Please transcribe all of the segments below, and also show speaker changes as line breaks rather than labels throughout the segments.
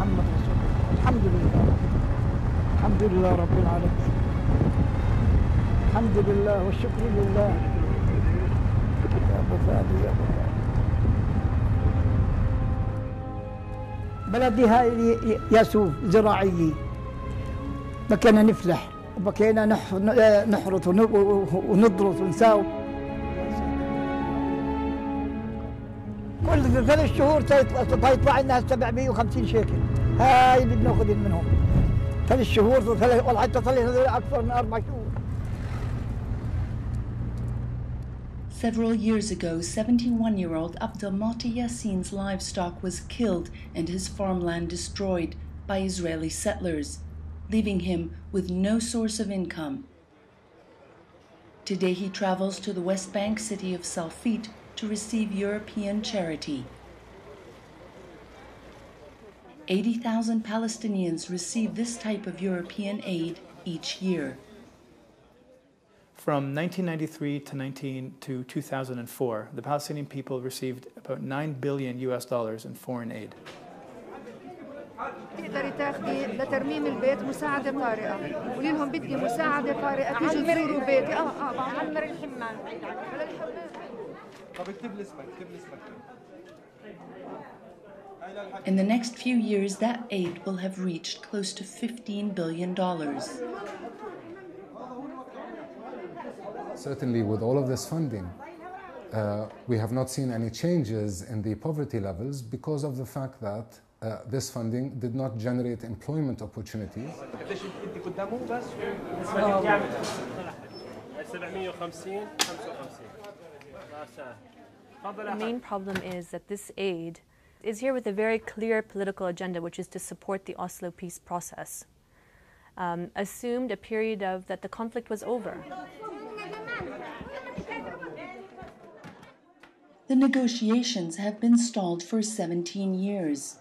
محمد رسول الله. الحمد لله، الحمد لله رب العالمين، الحمد لله والشكر لله. يا أبو فادي يا أبو فادي، بلدي هاي ياسوف زراعية، بكينا نفلح وبكينا نحرث ونضرس ونساوي. كل 3 شهور تطلع لنا 750 شيكل، هاي اللي بناخذ منهم 3 شهور، والله حتى صار لنا أكثر من 4 شهور.
Several years ago, 71-year-old Abdelmati Yassin's livestock was killed and his farmland destroyed by Israeli settlers, leaving him with no source of income. Today he travels to the West Bank city of Salfit to receive European charity. 80,000 Palestinians receive this type of European aid each year.
From 1993 to 2004, the Palestinian people received about $9 billion in foreign aid.
تقدري تاخذي لترميم البيت مساعدة طارئة، قولي لهم بدي مساعدة طارئة تيجوا تزوروا بيتي. بعمر الحمام. طب اكتب لي اسمك،
In the next few years, that aid will have reached close to $15 billion.
Certainly, with all of this funding, we have not seen any changes in the poverty levels because of the fact that this funding did not generate employment opportunities.
The main problem is that this aid is here with a very clear political agenda, which is to support the Oslo peace process. Assumed a period of that the conflict was over.
The negotiations have been stalled for 17 years.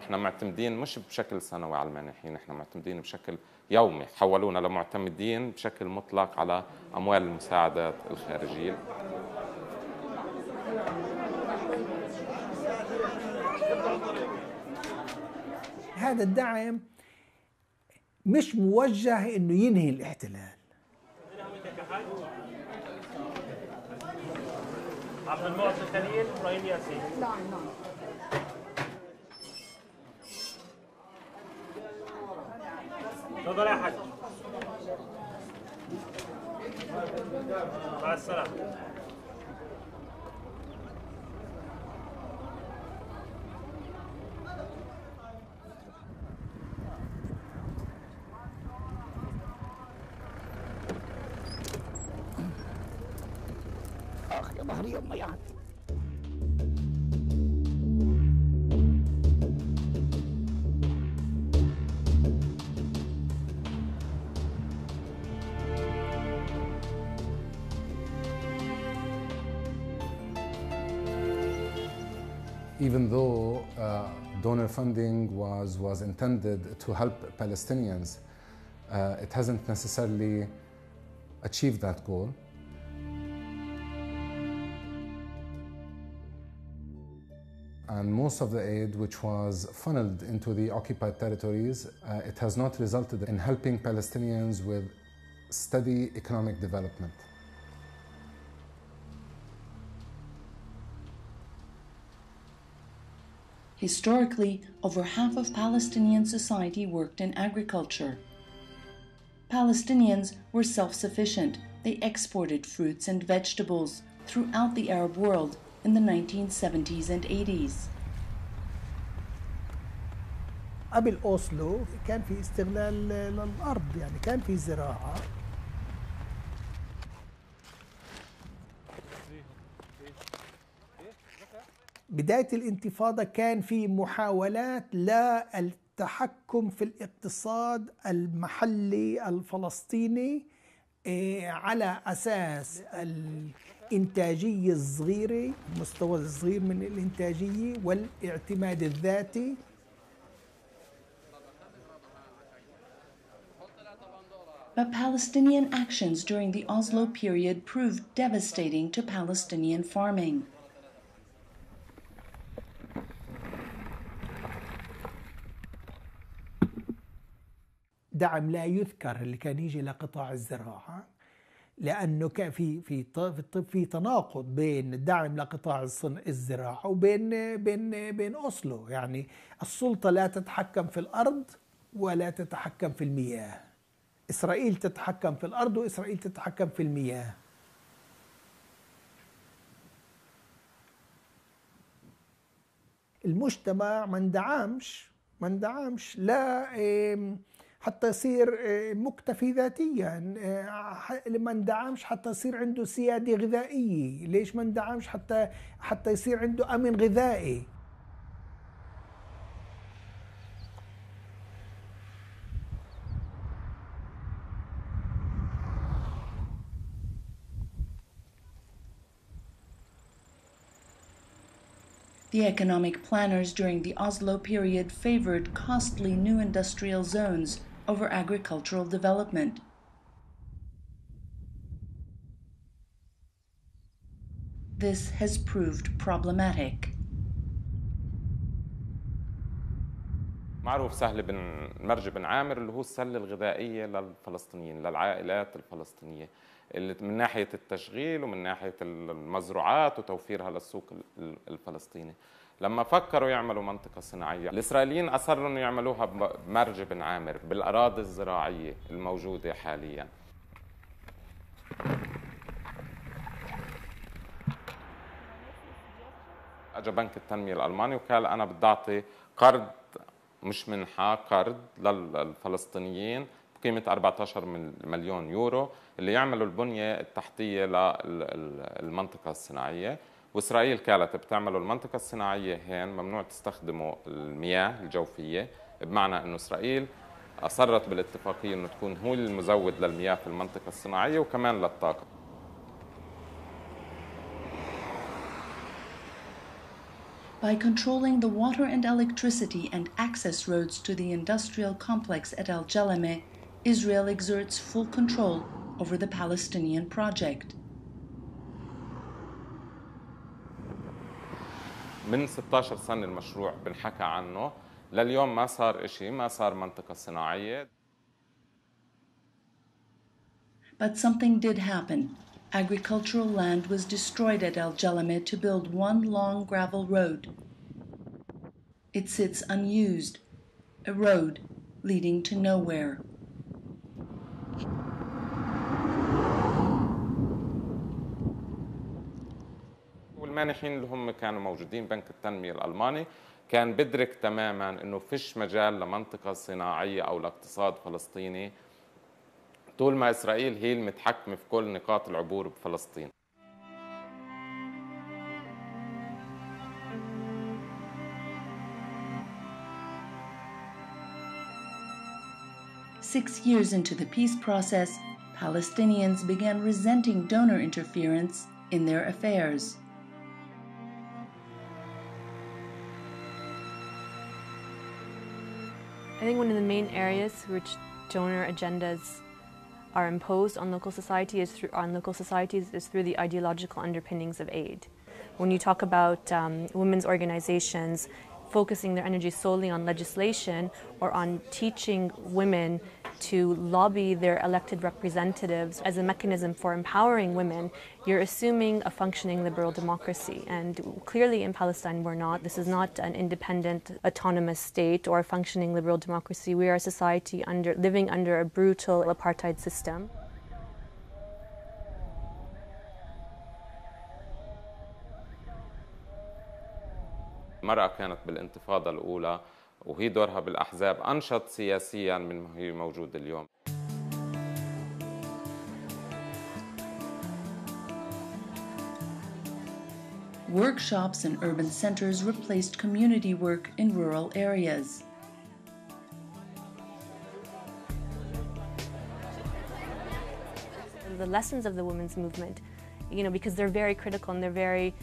احنا معتمدين مش بشكل سنوي على المانحين، احنا معتمدين بشكل يومي، حولونا لمعتمدين بشكل مطلق على أموال المساعدات الخارجية.
هذا الدعم مش موجه إنه ينهي الاحتلال.
عبد المعطي خليل إبراهيم ياسين.
نعم.
تفضل يا حاج. مع السلامة.
يا ظهري يا أمي.
Even though donor funding was intended to help Palestinians, it hasn't necessarily achieved that goal. And most of the aid which was funneled into the occupied territories, it has not resulted in helping Palestinians with steady economic development.
Historically, over half of Palestinian society worked in agriculture. Palestinians were self-sufficient. They exported fruits and vegetables throughout the Arab world in the 1970s and 80s.
قبل أوسلو كان في استغلال للأرض، يعني كان في زراعة. بداية الانتفاضة كان في محاولات للتحكم في الاقتصاد المحلي الفلسطيني على أساس الإنتاجية الصغيرة، المستوى الصغير من الإنتاجية والاعتماد الذاتي.
But Palestinian actions during the Oslo period proved devastating to Palestinian farming.
دعم لا يذكر اللي كان يجي لقطاع الزراعة، لأنه كان في تناقض بين الدعم لقطاع الزراعة وبين أوسلو. يعني السلطة لا تتحكم في الأرض ولا تتحكم في المياه. إسرائيل تتحكم في الأرض وإسرائيل تتحكم في المياه. المجتمع ما اندعمش لا حتى يصير مكتفي ذاتيا، ما اندعمش حتى يصير عنده سيادة غذائية. ليش ما اندعمش؟ حتى يصير عنده أمن غذائي.
The economic planners during the Oslo period favored costly new industrial zones over agricultural development. This has proved problematic.
معروف سهل بن مرج بن عامر اللي هو السلة الغذائية للفلسطينيين، للعائلات الفلسطينية، اللي من ناحية التشغيل ومن ناحية المزروعات وتوفيرها للسوق الفلسطيني. لما فكروا يعملوا منطقة صناعية، الإسرائيليين أصروا إنه يعملوها بمرج بن عامر بالأراضي الزراعية الموجودة حالياً. أجا بنك التنمية الألماني وقال أنا بدي أعطي قرض، مش منحة، قرض للفلسطينيين بقيمة 14 مليون يورو اللي يعملوا البنية التحتية للمنطقة الصناعية. وإسرائيل كانت بتعملوا المنطقة الصناعية هين ممنوع تستخدموا المياه الجوفية، بمعنى أنه إسرائيل أصرت بالاتفاقية أنه تكون هو المزود للمياه في المنطقة الصناعية وكمان للطاقة.
By controlling the water and electricity and access roads to the industrial complex at Al-Jalame, Israel exerts full control over the Palestinian project.
من 16 سنة المشروع بنحكى عنه، لليوم ما صار إشي، ما صار منطقة صناعية.
But something did happen. Agricultural land was destroyed at Al-Jalame to build one long gravel road. It sits unused, a road leading to nowhere.
والمانحين اللي هم كانوا موجودين بنك التنمية الألماني كان بدرك تماماً إنه فيش مجال لمنطقة صناعية أو لاقتصاد فلسطيني طول ما إسرائيل هي المتحكمة في كل نقاط العبور بفلسطين.
Six years into the peace process, Palestinians began resenting donor interference in their affairs.
I think one of the main areas which donor agendas are imposed on local societies is through the ideological underpinnings of aid. When you talk about women's organizations focusing their energy solely on legislation or on teaching women to lobby their elected representatives as a mechanism for empowering women, you're assuming a functioning liberal democracy. And clearly in Palestine we're not. This is not an independent, autonomous state or a functioning liberal democracy. We are a society living under a brutal apartheid system.
المرأة كانت بالانتفاضة الأولى وهي دورها بالأحزاب أنشط سياسياً من ما هي موجود اليوم.
Workshops in urban centers replaced community work in rural areas.
The lessons of the women's movement, because they're very critical and they're very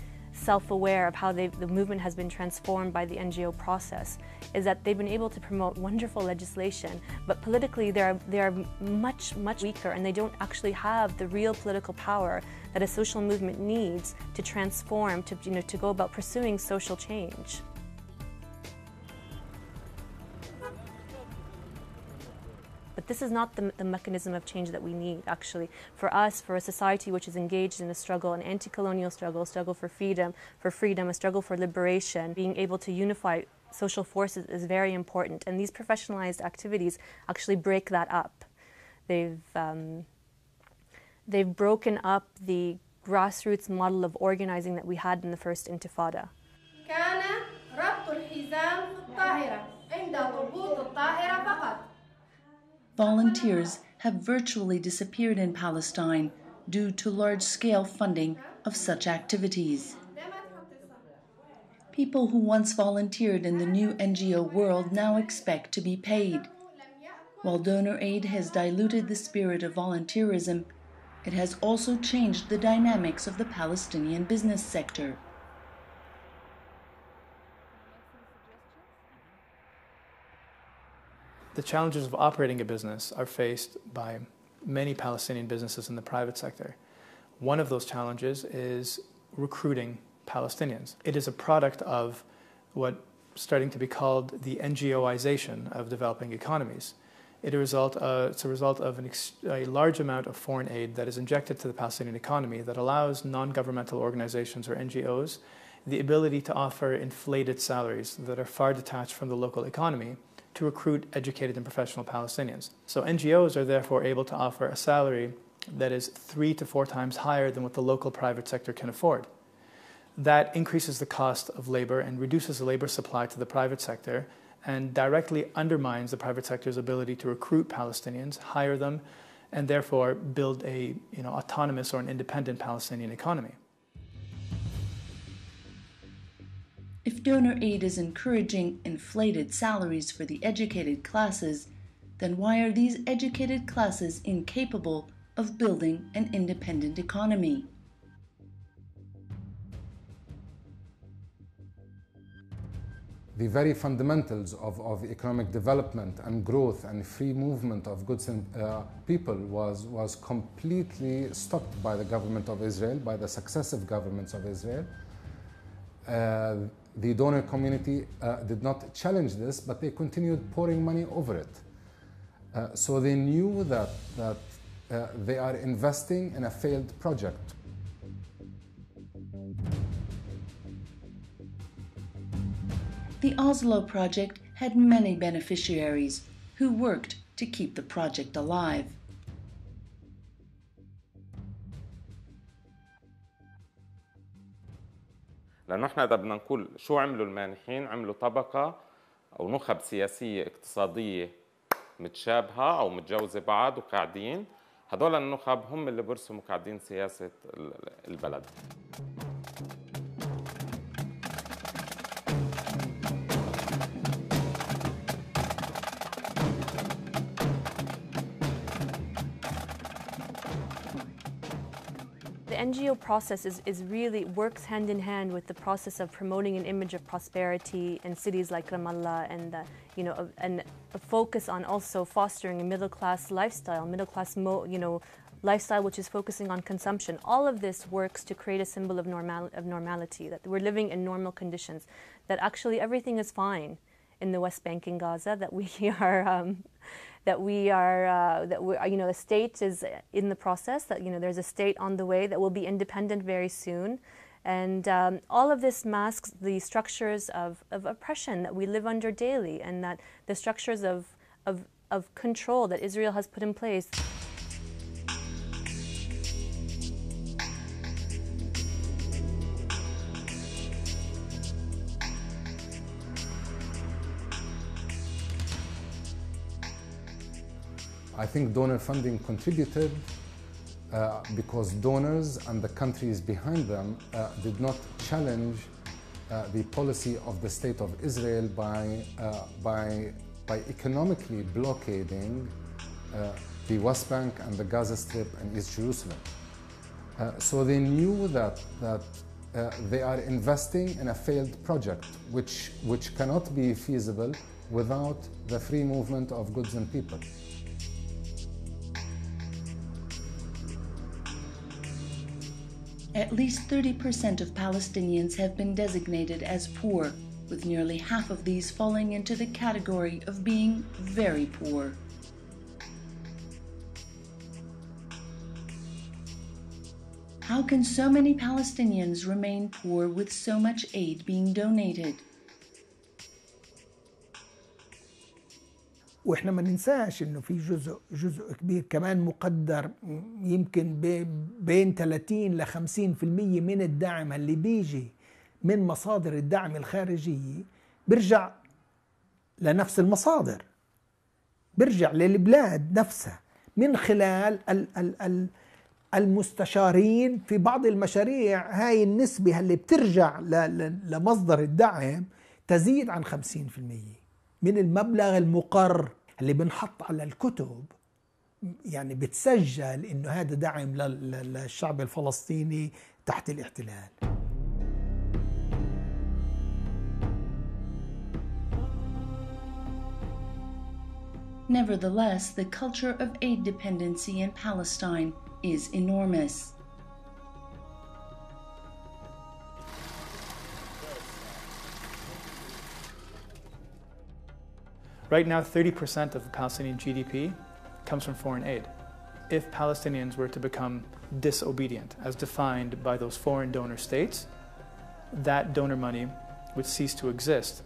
self-aware of how the movement has been transformed by the NGO process, is that they've been able to promote wonderful legislation, but politically they're much weaker, and they don't actually have the real political power that a social movement needs to transform, to go about pursuing social change. . But this is not the mechanism of change that we need, actually. For us, for a society which is engaged in a struggle, an anti-colonial struggle, a struggle for freedom, a struggle for liberation, being able to unify social forces is very important. And these professionalized activities actually break that up. They've broken up the grassroots model of organizing that we had in the first Intifada.
Volunteers have virtually disappeared in Palestine due to large-scale funding of such activities. People who once volunteered in the new NGO world now expect to be paid. While donor aid has diluted the spirit of volunteerism, it has also changed the dynamics of the Palestinian business sector.
The challenges of operating a business are faced by many Palestinian businesses in the private sector. One of those challenges is recruiting Palestinians. It is a product of what's starting to be called the NGOization of developing economies. It's a result of a large amount of foreign aid that is injected to the Palestinian economy that allows non-governmental organizations or NGOs the ability to offer inflated salaries that are far detached from the local economy to recruit educated and professional Palestinians. So NGOs are therefore able to offer a salary that is 3 to 4 times higher than what the local private sector can afford. That increases the cost of labor and reduces the labor supply to the private sector and directly undermines the private sector's ability to recruit Palestinians, hire them, and therefore build a autonomous or an independent Palestinian economy.
If donor aid is encouraging inflated salaries for the educated classes, then why are these educated classes incapable of building an independent economy?
The very fundamentals of economic development and growth and free movement of goods and people was completely stopped by the government of Israel, by the successive governments of Israel. The donor community did not challenge this, but they continued pouring money over it. So they knew that they are investing in a failed project.
The Oslo project had many beneficiaries who worked to keep the project alive.
لأنه احنا إذا بدنا نقول شو عملوا المانحين، عملوا طبقة أو نخب سياسية اقتصادية متشابهة أو متجوزة بعض وقاعدين، هذول النخب هم اللي برسموا قاعدين سياسة البلد.
The NGO process really works hand in hand with the process of promoting an image of prosperity in cities like Ramallah, and and a focus on also fostering a middle-class lifestyle, lifestyle which is focusing on consumption. All of this works to create a symbol of normality, that we're living in normal conditions, that actually everything is fine in the West Bank and Gaza, that the state is in the process, that there's a state on the way that will be independent very soon, and all of this masks the structures of oppression that we live under daily, and that the structures of control that Israel has put in place.
I think donor funding contributed because donors and the countries behind them did not challenge the policy of the State of Israel by economically blockading the West Bank and the Gaza Strip and East Jerusalem. So they knew that they are investing in a failed project which cannot be feasible without the free movement of goods and people.
At least 30% of Palestinians have been designated as poor, with nearly half of these falling into the category of being very poor. How can so many Palestinians remain poor with so much aid being donated?
واحنا ما ننساش انه في جزء كبير كمان مقدر يمكن بين 30 ل 50% من الدعم اللي بيجي من مصادر الدعم الخارجية بيرجع لنفس المصادر، بيرجع للبلاد نفسها من خلال المستشارين في بعض المشاريع. هاي النسبة اللي بترجع لمصدر الدعم تزيد عن 50% من المبلغ المقر اللي بنحط على الكتب. يعني بتسجل انه هذا دعم للشعب الفلسطيني تحت الاحتلال.
Nevertheless, the culture of aid dependency in Palestine is enormous.
Right now, 30% of the Palestinian GDP comes from foreign aid. If Palestinians were to become disobedient, as defined by those foreign donor states, that donor money would cease to exist.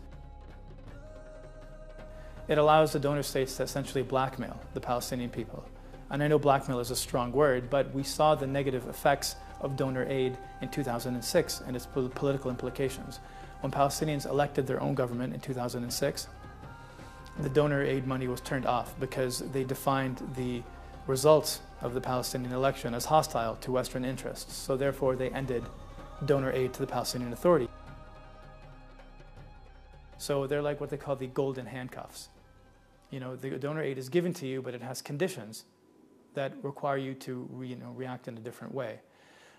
It allows the donor states to essentially blackmail the Palestinian people. And I know blackmail is a strong word, but we saw the negative effects of donor aid in 2006 and its political implications. When Palestinians elected their own government in 2006, the donor aid money was turned off because they defined the results of the Palestinian election as hostile to Western interests. So therefore they ended donor aid to the Palestinian Authority. So they're like what they call the golden handcuffs. You know, the donor aid is given to you, but it has conditions that require you to react in a different way.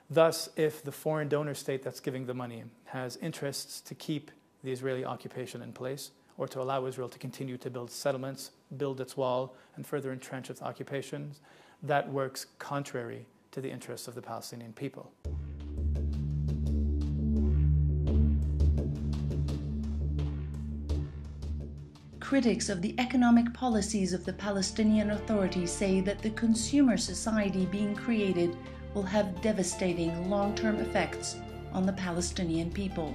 Thus, if the foreign donor state that's giving the money has interests to keep the Israeli occupation in place, or to allow Israel to continue to build settlements, build its wall, and further entrench its occupations, that works contrary to the interests of the Palestinian people.
Critics of the economic policies of the Palestinian Authority say that the consumer society being created will have devastating long-term effects on the Palestinian people.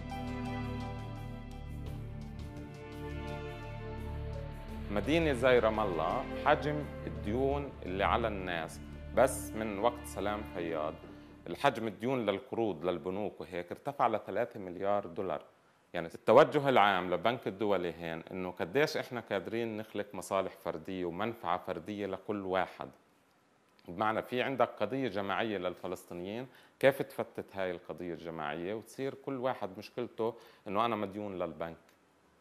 مدينة زي رام الله حجم الديون اللي على الناس بس من وقت سلام فياض، الحجم الديون للقروض للبنوك وهيك ارتفع ل 3 مليار دولار. يعني التوجه العام لبنك الدولي هين انه قديش احنا قادرين نخلق مصالح فردية ومنفعة فردية لكل واحد. بمعنى في عندك قضية جماعية للفلسطينيين، كيف تفتت هاي القضية الجماعية وتصير كل واحد مشكلته انه انا مديون للبنك.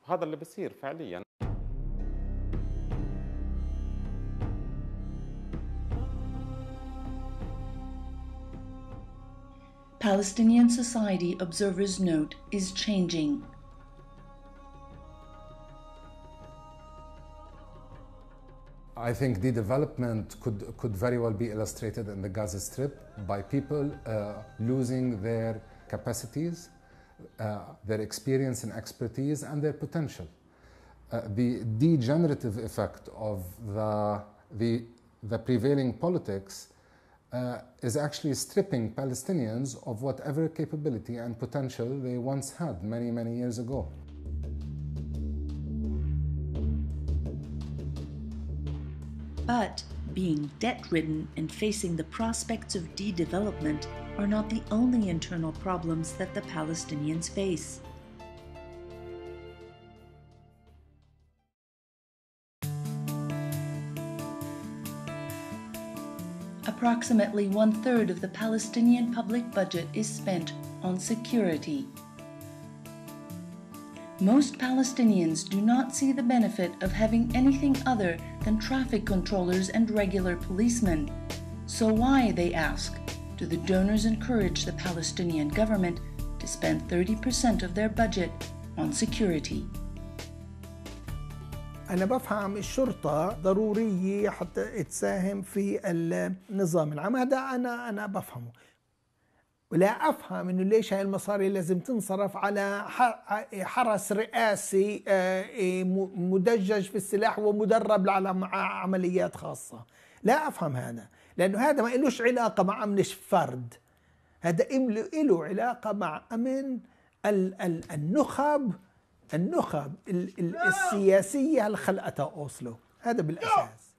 وهذا اللي بصير فعليا.
Palestinian society, observers note, is changing.
I think the development could very well be illustrated in the Gaza Strip by people losing their capacities, their experience and expertise, and their potential. The degenerative effect of the prevailing politics is actually stripping Palestinians of whatever capability and potential they once had many, many years ago.
But being debt-ridden and facing the prospects of de-development are not the only internal problems that the Palestinians face. Approximately 1/3 of the Palestinian public budget is spent on security. Most Palestinians do not see the benefit of having anything other than traffic controllers and regular policemen. So why, they ask, do the donors encourage the Palestinian government to spend 30% of their budget on security?
أنا بفهم الشرطة ضرورية حتى تساهم في النظام العام، هذا أنا بفهمه. ولا أفهم إنه ليش هاي المصاري لازم تنصرف على حرس رئاسي مدجج في السلاح ومدرب على عمليات خاصة. لا أفهم هذا، لأنه هذا ما إلوش علاقة مع أمن فرد، هذا له علاقة مع أمن النخب السياسية اللي خلقتها أوسلو. هذا بالأساس.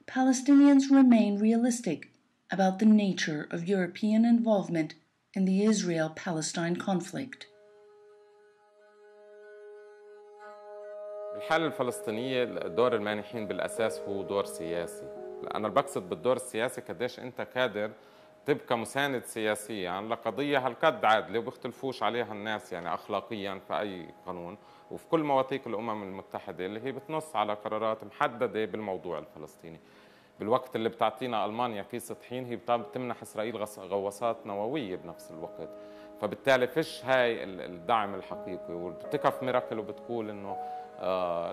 Palestinians remain realistic about the nature of European involvement in the Israel-Palestine conflict.
بالحالة الفلسطينية دور المانحين بالأساس هو دور سياسي. أنا بقصد بالدور السياسي قديش أنت قادر تبقى مساند سياسيا لقضية هالقد عادلة وبيختلفوش عليها الناس يعني أخلاقيا في أي قانون وفي كل مواثيق الأمم المتحدة اللي هي بتنص على قرارات محددة بالموضوع الفلسطيني. بالوقت اللي بتعطينا ألمانيا قيصة حين هي بتمنح إسرائيل غواصات نووية بنفس الوقت. فبالتالي فيش هاي الدعم الحقيقي. وبتكف ميراكل وبتقول إنه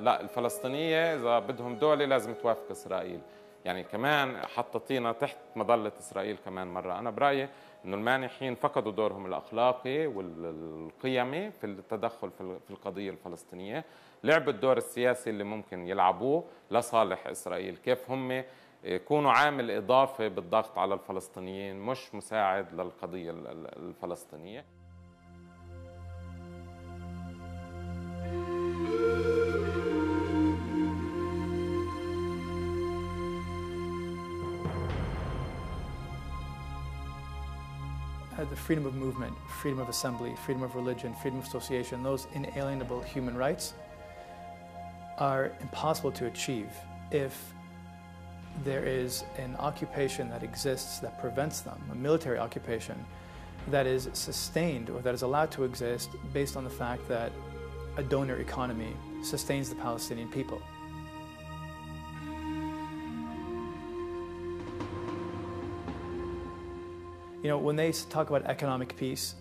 لا الفلسطينية إذا بدهم دولة لازم توافق إسرائيل. يعني كمان حطتينا تحت مظلة إسرائيل كمان مرة. أنا برأيي إنه المانحين فقدوا دورهم الأخلاقي والقيمي في التدخل في القضية الفلسطينية. لعبوا الدور السياسي اللي ممكن يلعبوه لصالح إسرائيل. كيف هم يكونوا عامل إضافي بالضغط على الفلسطينيين مش مساعد للقضية الفلسطينية.
The freedom of movement, freedom of assembly, freedom of religion, freedom of association, those inalienable human rights are impossible to achieve if there is an occupation that exists that prevents them, a military occupation that is sustained or that is allowed to exist based on the fact that a donor economy sustains the Palestinian people. You know, when they talk about economic peace,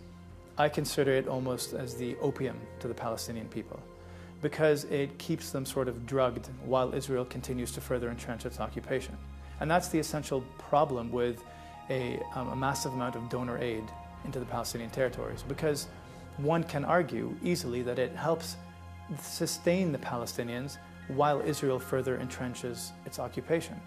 I consider it almost as the opium to the Palestinian people because it keeps them sort of drugged while Israel continues to further entrench its occupation. And that's the essential problem with a massive amount of donor aid into the Palestinian territories, because one can argue easily that it helps sustain the Palestinians while Israel further entrenches its occupation.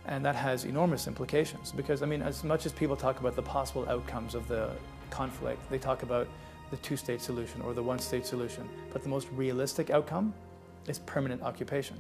And that has enormous implications because, I mean, as much as people talk about the possible outcomes of the conflict, they talk about the two-state solution or the one-state solution, but the most realistic outcome is permanent occupation.